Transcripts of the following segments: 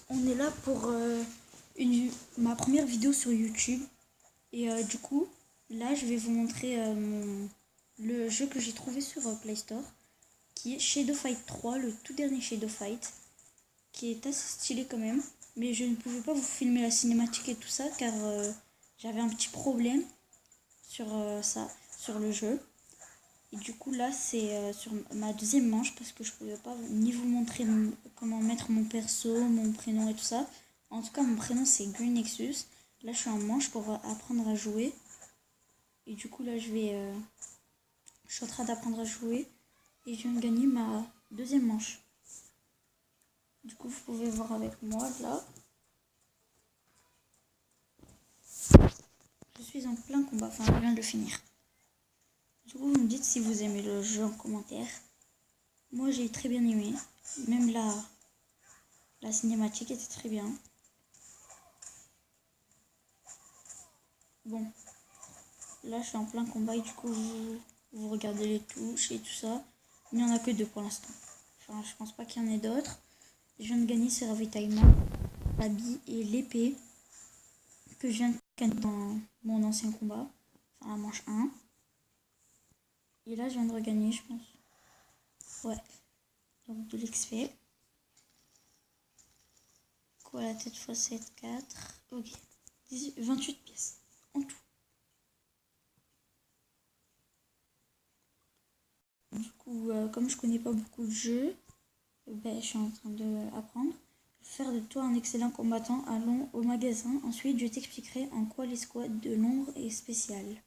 on est là pour ma première vidéo sur YouTube. Et du coup, là, je vais vous montrer le jeu que j'ai trouvé sur Play Store, qui est Shadow Fight 3, le tout dernier Shadow Fight, qui est assez stylé quand même. Mais je ne pouvais pas vous filmer la cinématique et tout ça, car j'avais un petit problème sur sur le jeu. Et du coup, là, c'est sur ma deuxième manche, parce que je pouvais pas ni vous montrer comment mettre mon perso, mon prénom et tout ça. En tout cas, mon prénom, c'est Green Nexus. Là, je suis en manche pour apprendre à jouer. Et du coup, là, je suis en train d'apprendre à jouer. Et je viens de gagner ma deuxième manche. Du coup, vous pouvez voir avec moi, là. Je suis en plein combat. Enfin, je viens de le finir. Du coup, vous me dites si vous aimez le jeu en commentaire. Moi, j'ai très bien aimé. Même la cinématique était très bien. Bon, là, je suis en plein combat et du coup, vous regardez les touches et tout ça. Il n'y en a que deux pour l'instant. Enfin, je pense pas qu'il y en ait d'autres. Je viens de gagner ce ravitaillement, l'habit et l'épée que je viens de gagner dans mon ancien combat. Enfin, la manche 1. Et là, je viens de regagner, je pense. Ouais. Donc, de l'XP. Quoi, la tête x 7, 4. Ok. 28 pièces en tout. Du coup, comme je connais pas beaucoup de jeux, ben, je suis en train d'apprendre. Faire de toi un excellent combattant, allons au magasin. Ensuite, je t'expliquerai en quoi l'escouade de l'ombre est spéciale.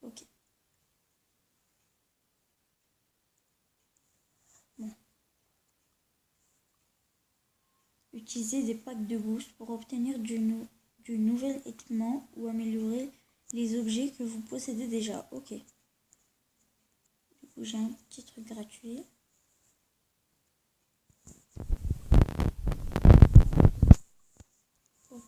Ok. Bon. Utiliser des packs de boost pour obtenir du nouvel équipement ou améliorer les objets que vous possédez déjà. Ok. Du coup, j'ai un petit truc gratuit. Ok.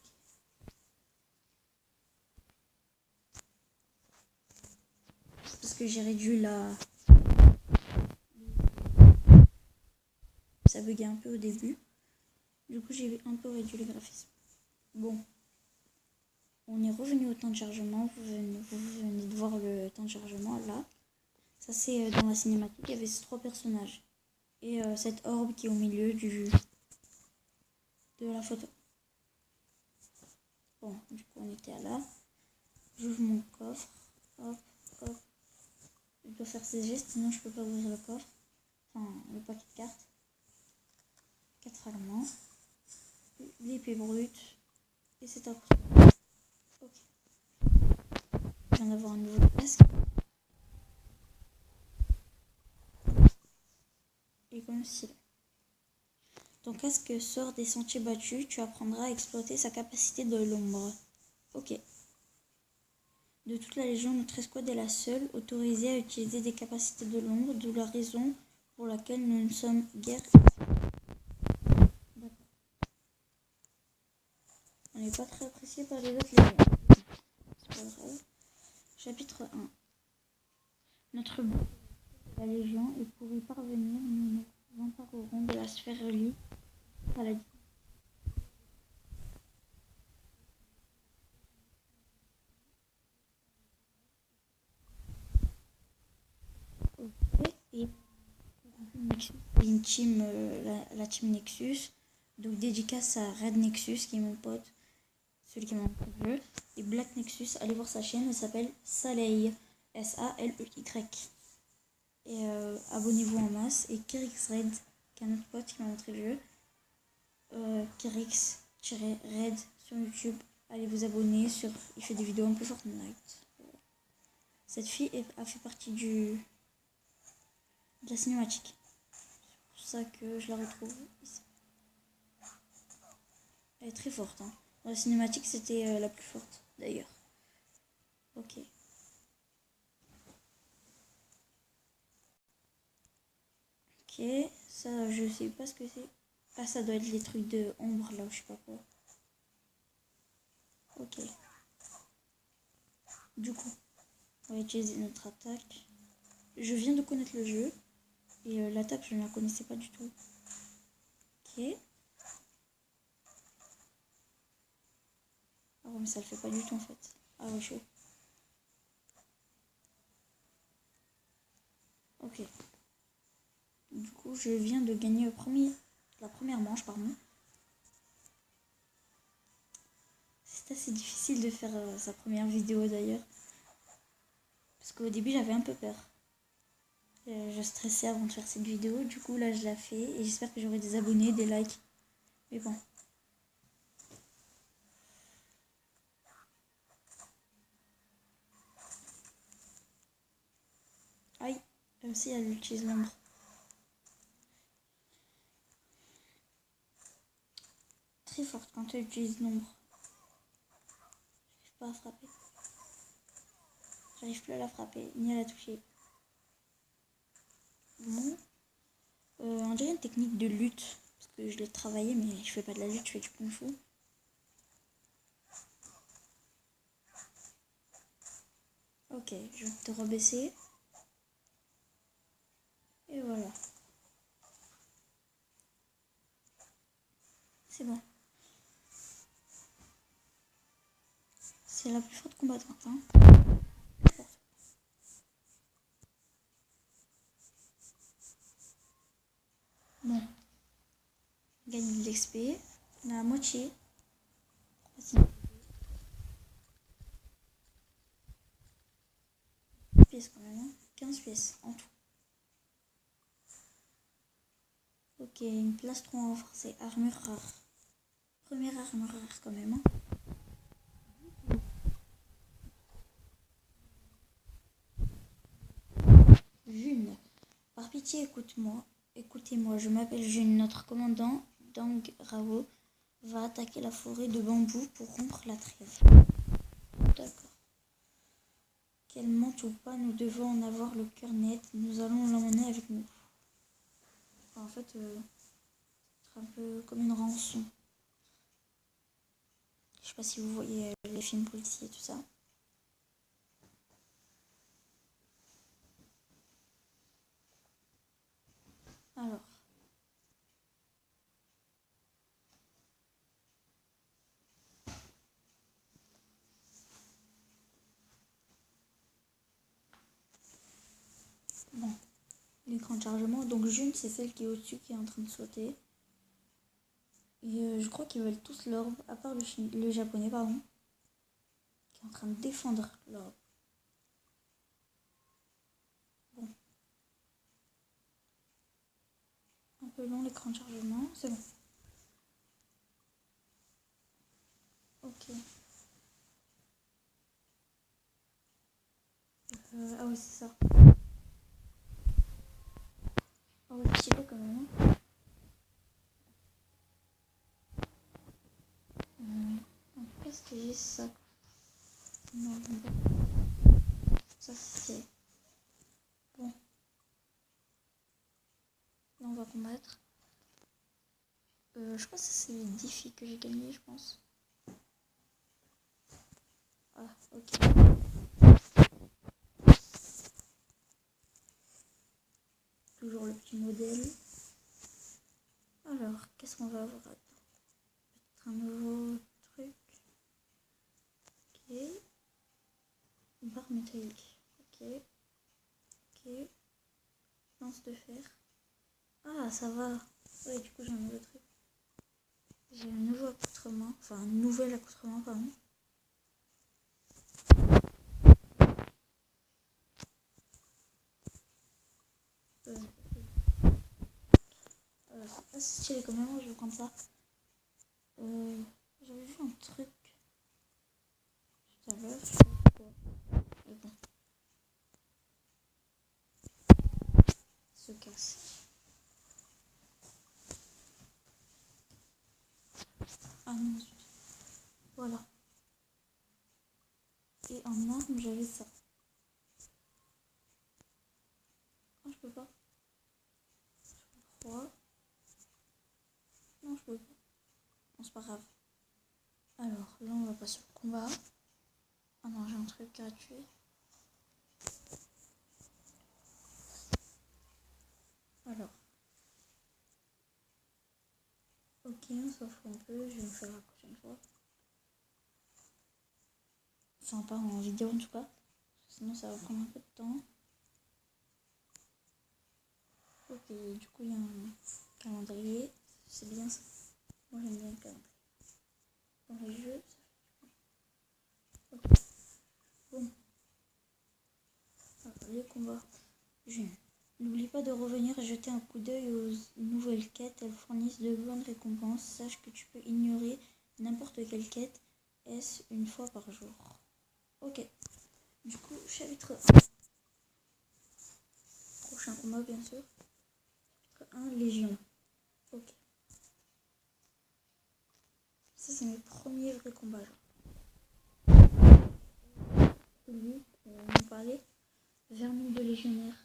Parce que j'ai réduit ça buguait un peu au début. Du coup, j'ai un peu réduit le graphisme. Bon. On est revenu au temps de chargement. Vous venez de voir le temps de chargement là. Ça, c'est dans la cinématique. Il y avait ces trois personnages. Et cette orbe qui est au milieu de la photo. Bon, du coup, on était là. J'ouvre mon coffre. Hop, hop. Je dois faire ces gestes, sinon je peux pas ouvrir le coffre. Enfin, le paquet de cartes. 4 fragments. L'épée brute. Et c'est top. Ok. Je viens d'avoir un nouveau casque. Et comme si ton casque sort des sentiers battus, tu apprendras à exploiter sa capacité de l'ombre. Ok. De toute la Légion, notre escouade est la seule autorisée à utiliser des capacités de l'ombre, d'où la raison pour laquelle nous ne sommes guère... On n'est pas très apprécié par les autres légions. C'est pas grave. Chapitre 1. Notre but est la Légion et pour y parvenir, nous nous emparerons de la sphère reliée à la et une team, la team Nexus. Donc dédicace à Red Nexus qui est mon pote, celui qui m'a montré le jeu. Et Black Nexus, allez voir sa chaîne, elle s'appelle Saley, S-A-L-E-Y. Et abonnez-vous en masse. Et Kerix Red, qui est un autre pote qui m'a montré le jeu. Kerix-Red sur YouTube. Allez vous abonner, il fait des vidéos un peu Fortnite. Cette fille a fait partie de la cinématique. C'est pour ça que je la retrouve ici. Elle est très forte. Hein. Dans la cinématique, c'était la plus forte, d'ailleurs. Ok. Ok, ça, je sais pas ce que c'est. Ah, ça doit être les trucs de ombre, là, je sais pas quoi. Ok. Du coup, on va utiliser notre attaque. Je viens de connaître le jeu. Et l'attaque, je ne la connaissais pas du tout. Ok. mais ça le fait pas du tout en fait. Ah ouais, chaud. Ok. Du coup, je viens de gagner la première manche, pardon. C'est assez difficile de faire sa première vidéo d'ailleurs. Parce qu'au début, j'avais un peu peur. Je stressais avant de faire cette vidéo. Du coup, là, je la fais. Et j'espère que j'aurai des abonnés, des likes. Mais bon. Aïe. Même si elle utilise l'ombre. Très forte quand elle utilise l'ombre. J'arrive pas à frapper. J'arrive plus à la frapper, ni à la toucher. Bon. On dirait une technique de lutte. Parce que je l'ai travaillé, mais je fais pas de la lutte, je fais du kung fu. Ok, je vais te rebaisser. Et voilà. C'est bon. C'est la plus forte combattante. Hein. Bon. On gagne de l'XP. On a la moitié. 15 pièces quand même. Hein. 15 pièces en tout. Ok, une plastron renforcée. Armure rare. Première armure rare quand même. Hein. June. Par pitié, écoute-moi. Écoutez-moi, je m'appelle June. Notre commandant, Dang Rao, va attaquer la forêt de bambou pour rompre la trêve. D'accord. Qu'elle mente ou pas, nous devons en avoir le cœur net. Nous allons l'emmener avec nous. Enfin, en fait, c'est un peu comme une rançon. Je sais pas si vous voyez les films policiers et tout ça. Alors. Bon. L'écran de chargement. Donc June, c'est celle qui est au-dessus, qui est en train de sauter. Et je crois qu'ils veulent tous l'orbe, à part le japonais, pardon. Qui est en train de défendre l'orbe. Bon. Un peu long l'écran de chargement. C'est bon. Ok. Ah oui, c'est ça. Ah oui, stylé quand même. En tout cas, c'était juste ça. Non, ça c'est... Bon. Là, on va combattre. Je crois que c'est les défis que j'ai gagné, je pense. Ah, ok. Toujours le petit modèle. Alors, qu'est-ce qu'on va avoir? Peut-être un nouveau truc. Ok. Une barre métallique. Ok. Ok. Lance de fer. Ah, ça va. Ouais, du coup, j'ai un nouveau truc. J'ai un nouveau accoutrement. Enfin, un nouvel accoutrement, pardon. C'est stylé quand même, je vais prendre ça. J'avais vu un truc tout à l'heure, je sais pas quoi. Mais bon, se casse. Ah non, voilà. Et en arme, j'avais ça. Ah, je peux pas. Je crois. Non, je peux pas. Bon, c'est pas grave. Alors, là, on va passer au combat. Ah non, j'ai un truc gratuit. Alors. Ok, on s'en fout un peu. Je vais me faire la prochaine fois. Enfin, pas en vidéo en tout cas. Sinon, ça va prendre un peu de temps. Ok, du coup, il y a un calendrier. C'est bien ça. Moi, j'aime bien le calendrier. Dans les jeux, ça fait... Ok. Bon. Alors, les combats. N'oublie pas de revenir jeter un coup d'œil aux nouvelles quêtes. Elles fournissent de bonnes récompenses. Sache que tu peux ignorer n'importe quelle quête. Est-ce une fois par jour. Ok. Du coup, chapitre 1. Prochain combat, bien sûr. Chapitre 1, Légion. Ok. Ça, c'est mes premiers vrais combats. Lui, on en parlait. Vermine de légionnaire.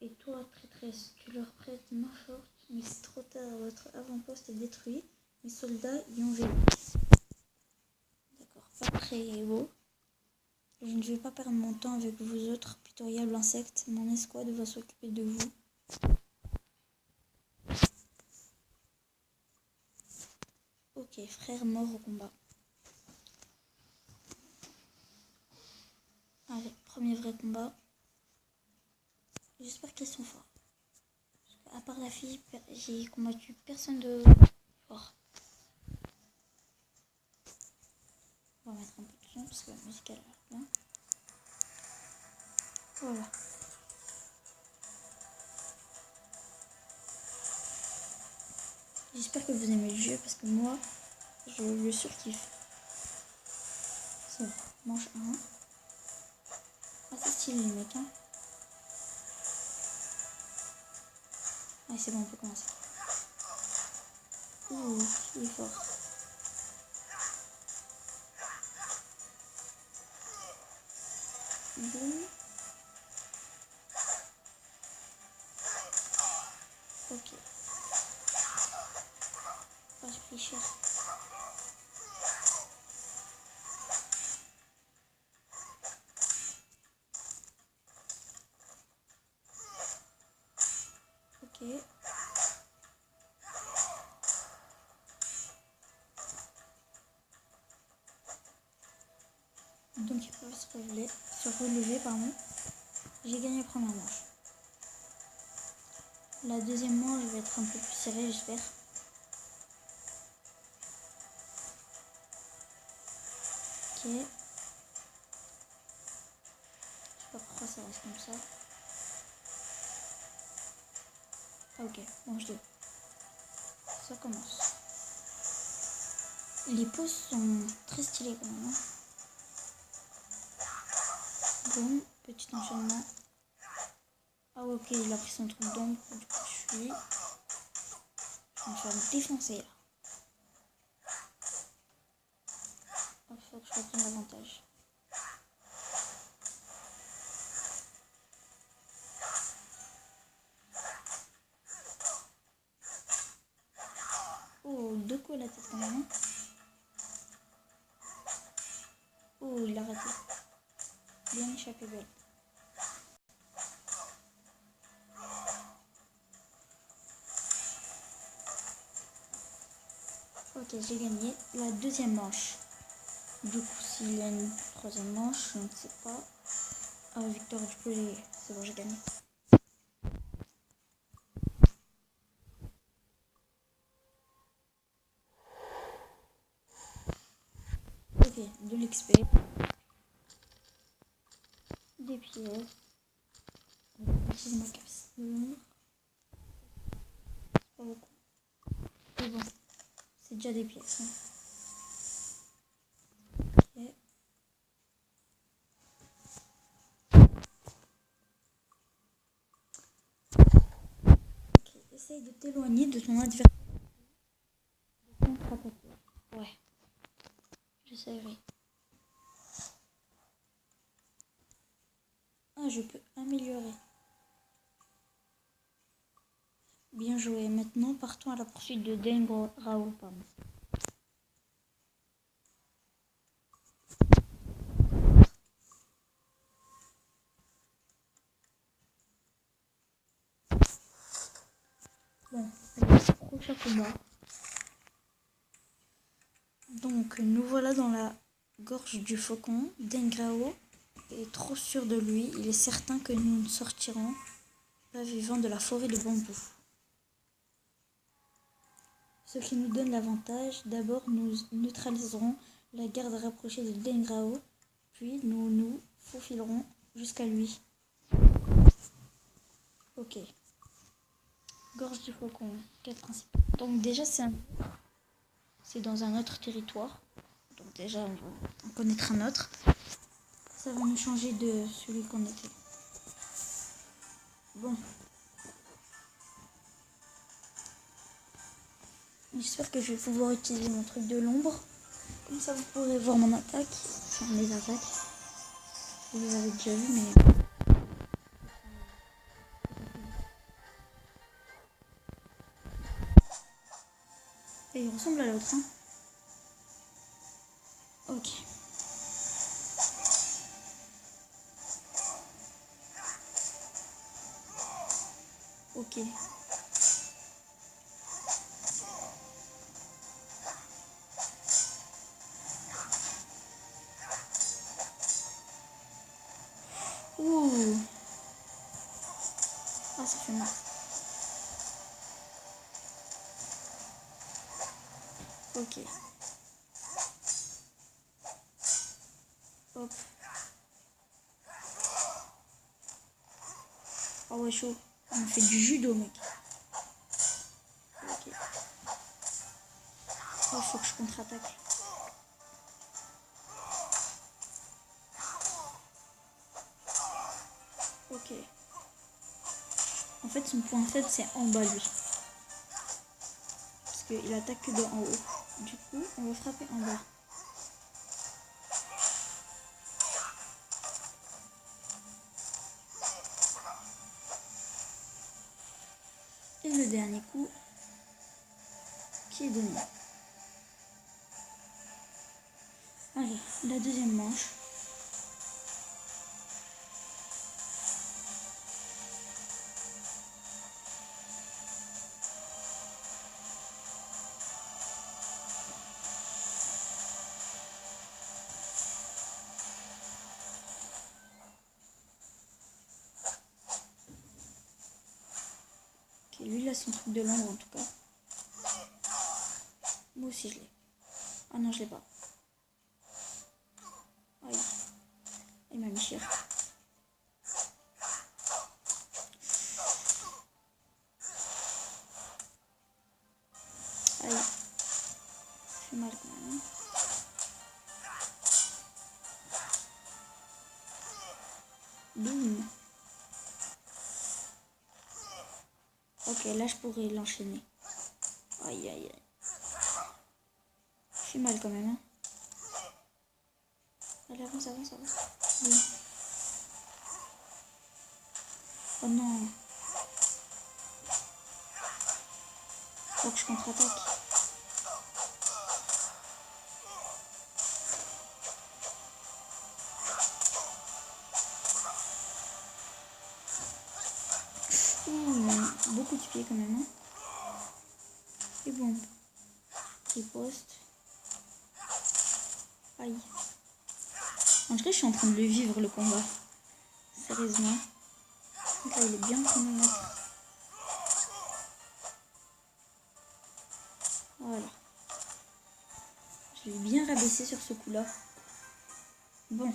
Et toi, traîtresse, tu leur prêtes main forte, mais c'est trop tard. Votre avant-poste est détruit. Mes soldats y ont vécu. D'accord, pas très beau. Je ne vais pas perdre mon temps avec vous autres pitoyables insectes. Mon escouade va s'occuper de vous. Ok, frère mort au combat. Allez, premier vrai combat. J'espère qu'ils sont forts. À part la fille, j'ai combattu personne de fort. On va mettre un peu de son parce que la musique a l'air bien. Voilà. J'espère que vous aimez le jeu parce que moi, je le surkiffe. C'est bon, manche 1. Ah, c'est stylé les mecs, hein. Allez, c'est bon, on peut commencer. Ouh, il est fort. Boum. Ok. Oh, j'ai pris cher. Ok. Donc il peut se relever, pardon. J'ai gagné la première manche. La deuxième manche va être un peu plus serrée, j'espère. Ok. Je sais pas pourquoi ça reste comme ça. Ah, ok, manche 2. Ça commence. Les poses sont très stylées quand même. Hein. Bon, petit enchaînement. Ah ok, il a pris son truc d'ombre. Du coup, je vais me faire défoncer là. Il faut que je reprenne l'avantage. Oh, 2 coups à la tête quand même. Oh, il a raté. Bien échappé, belle. Ok, j'ai gagné la deuxième manche. Du coup, s'il y a une troisième manche, je ne sais pas. Ah, victoire, du coup, c'est bon, j'ai gagné. Ok, de l'XP. Des pièces. J'utilise ma capsule. C'est pas beaucoup. Mais bon, c'est déjà des pièces. Hein. Ok. Ok, essaye de t'éloigner de ton adversaire. Ouais, je savais. Ah, je peux améliorer. Bien joué. Maintenant, partons à la poursuite de Deng Rao. Pardon. Bon, prochain combat. Donc, nous voilà dans la Gorge du faucon, Dengrao est trop sûr de lui. Il est certain que nous ne sortirons pas vivants de la forêt de bambou. Ce qui nous donne l'avantage, d'abord nous neutraliserons la garde rapprochée de Dengrao, puis nous nous faufilerons jusqu'à lui. Ok. Gorge du faucon, quête principale. Donc déjà c'est dans un autre territoire. Donc déjà on va en connaître un autre. Ça va nous changer de celui qu'on était. Bon. J'espère que je vais pouvoir utiliser mon truc de l'ombre. Comme ça vous pourrez voir mon attaque. Enfin mes attaques. Vous les avez déjà vues mais... Et il ressemble à l'autre. Hein. Ok. Ok. Ouh. Ah, ça fait mal. Ok. Hop. Ah ouais, chaud. On fait du judo, mec. Ok. Oh, faut que je contre-attaque. Ok. En fait, son point faible, c'est en bas, lui. Parce qu'il attaque que de en haut. Du coup, on va frapper en bas. Et le dernier coup, qui est donné. Allez, la deuxième manche. Ok, lui, il a son truc de l'ombre, en tout cas. Moi aussi, je l'ai. Ah non, je l'ai pas. Aïe. Il m'a mis cher. Aïe. Ça fait mal quand même. Boum. Ok, là, je pourrais l'enchaîner. Aïe, aïe, aïe. Ça fait mal quand même. Hein. Allez, avance, avance, avance. Boum. Oh non. Faut que je contre-attaque. Ouh, beaucoup de pieds quand même. Hein. Et bon. Riposte. Aïe. En vrai, je suis en train de le vivre le combat. Sérieusement. Donc là, il est bien en train de me mettre. Voilà. Je l'ai bien rabaissé sur ce coup-là. Bon.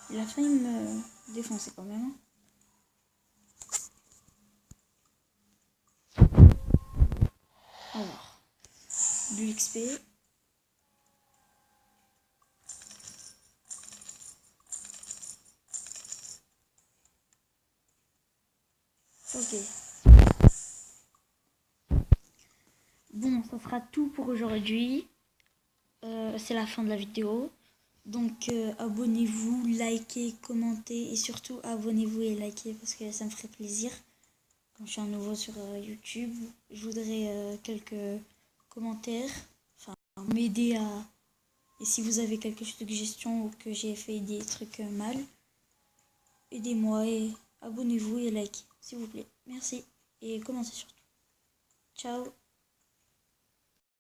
Il a failli me défoncer quand même. Alors. De l'XP. Ok. Bon, ça sera tout pour aujourd'hui. C'est la fin de la vidéo. Donc abonnez-vous, likez, commentez et surtout abonnez-vous et likez parce que ça me ferait plaisir. Comme je suis un nouveau sur YouTube, je voudrais quelques commentaires, enfin m'aider à... Et si vous avez quelques suggestions ou que j'ai fait des trucs mal, aidez-moi et abonnez-vous et likez s'il vous plaît. Merci et commentez surtout. Ciao.